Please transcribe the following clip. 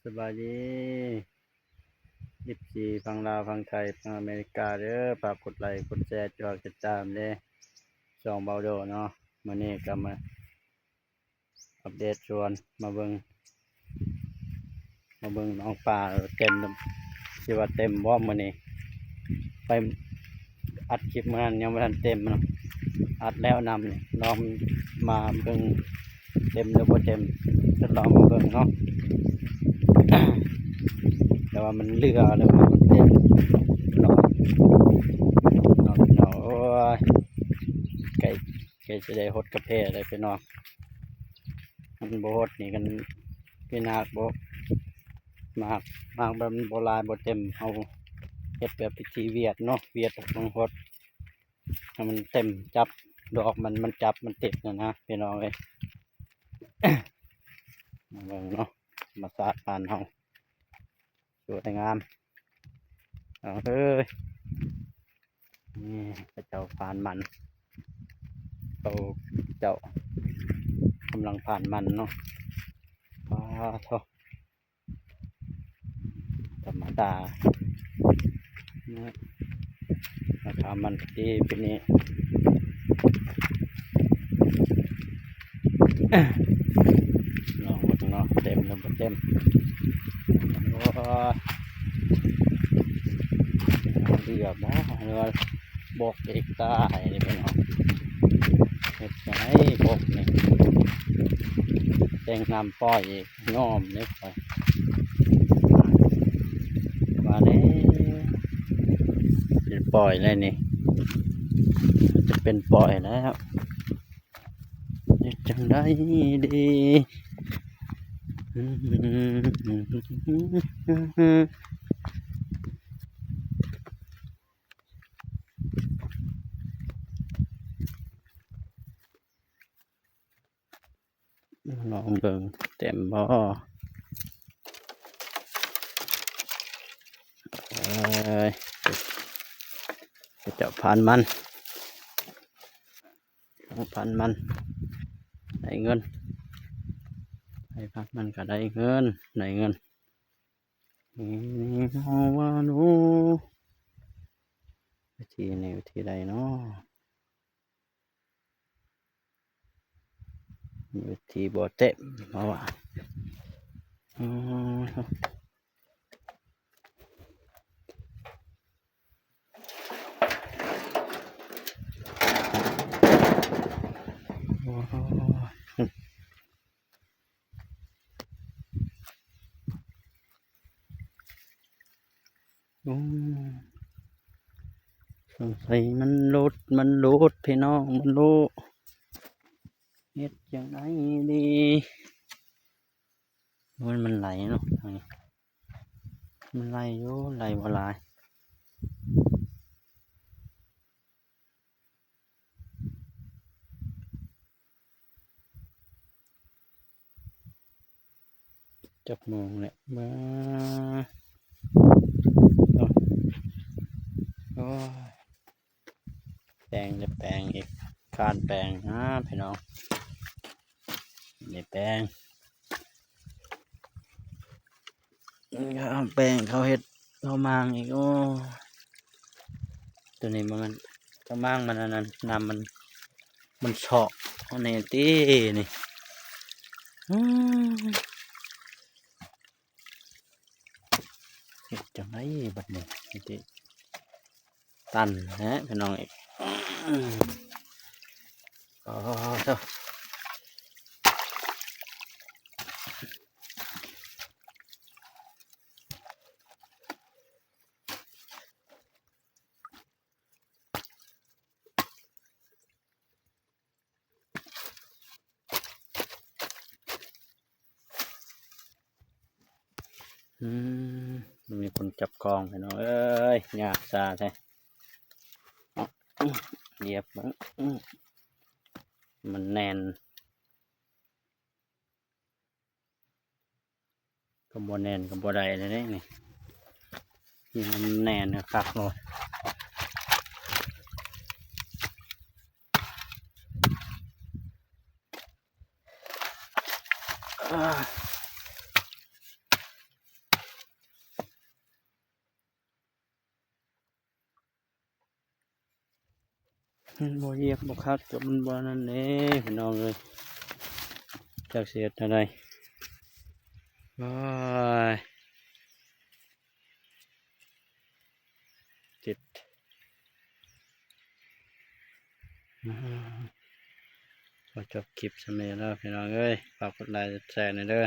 สบายดี14ฟังลาวฟังไทยฟังอเมริกาเด้อฝากกดไลค์กดแชร์จอติดตามเด้ช่องเบาโดเนาะมื้อนี้ก็มาอัปเดตชวนมาเบิ่งน้องปลาเต็มสิว่าเต็มบ่มื้อนี้ไปอัดคลิปมายังบ่ทันเต็มเนาะอัดแล้วนำนี่ลองมาเบิ่งเต็มหรือบ่เต็มทดลองมาเบิ่งเนาะ แต่ว่ามันเรือเลยมันเต็มเนาะโอ้ยไก่จะได้หดกระเพาะอะไรไปเนาะมันโบหดนี่กันพี่นาคโบมากแบบโบราณโบเต็มเอาเฮ็ดแบบพิธีเวียดเนาะเวียดบางหดให้มันเต็มจับดอกมันจับมันติดนะพี่น้องเลย มาเบิ่งเนาะมาสาดปานเฮาสวยงามเอาเฮ้ยนี่พระเจ้าผ่านมันเขาเจ้ากำลังผ่านมันเนาะว้าโธ่ธรรมดานะราคามันดีปีนี้ลองมาดูเนาะเต็มแล้วเต็มโอ้เดือบนะเรือบอกเอกตายเลยพี่น้องเห็ดจะให้บอกนี่แตงน้ำปล่อยอีกง้อมเล็กไปมาเนี่ยเป็นปล่อยเลยนี่จะเป็นปล่อยแล้วเห็ดจังได้ดีลองเบิ่งเต็มบ่จะผ่านมันได้เงินให้พักมันก็ได้เงินนี่ฮาวานูวิธีนี้วิธีใดเนาะวิธีบ่เต็มเพราะว่าสงสัยมันรูดพี่น้องมันรูดเฮ็ดอย่างไรดีมันไหลเนาะมันไหลอยู่ไหลบ่หลายจับมองแหละมาโอ้แปลงจะแปลงอีกการแปลงพี่น้องนี่แปลงแปลงเขาเฮ็ดเขามางอีกโอ้ตัวนี้มันเขามางมันอันนั้นน้ำมันเฉาะนี่ตีนี่เฮ็ดจังไงบัดนี้นี่ตันฮะพี่น้องอีกโอ้เจ้ามันมีคนจับกองพี่น้องเอ้ยยากซาใช่เหยียบมันแน่นก็บ่แน่นก็บ่ได้เลยนี่นี่มันแน่นนะครับเลย มันบ่เหยียบบ่คัดกับมันบ่นั่นเด้พี่น้องเอ้ยจักสิเฮ็ดจั่งใดโอ้ยติดอ่าขอจบคลิปสำเร็จแล้วพี่น้องเอ้ยฝากกดไลค์กดแชร์หน่อยเด้อ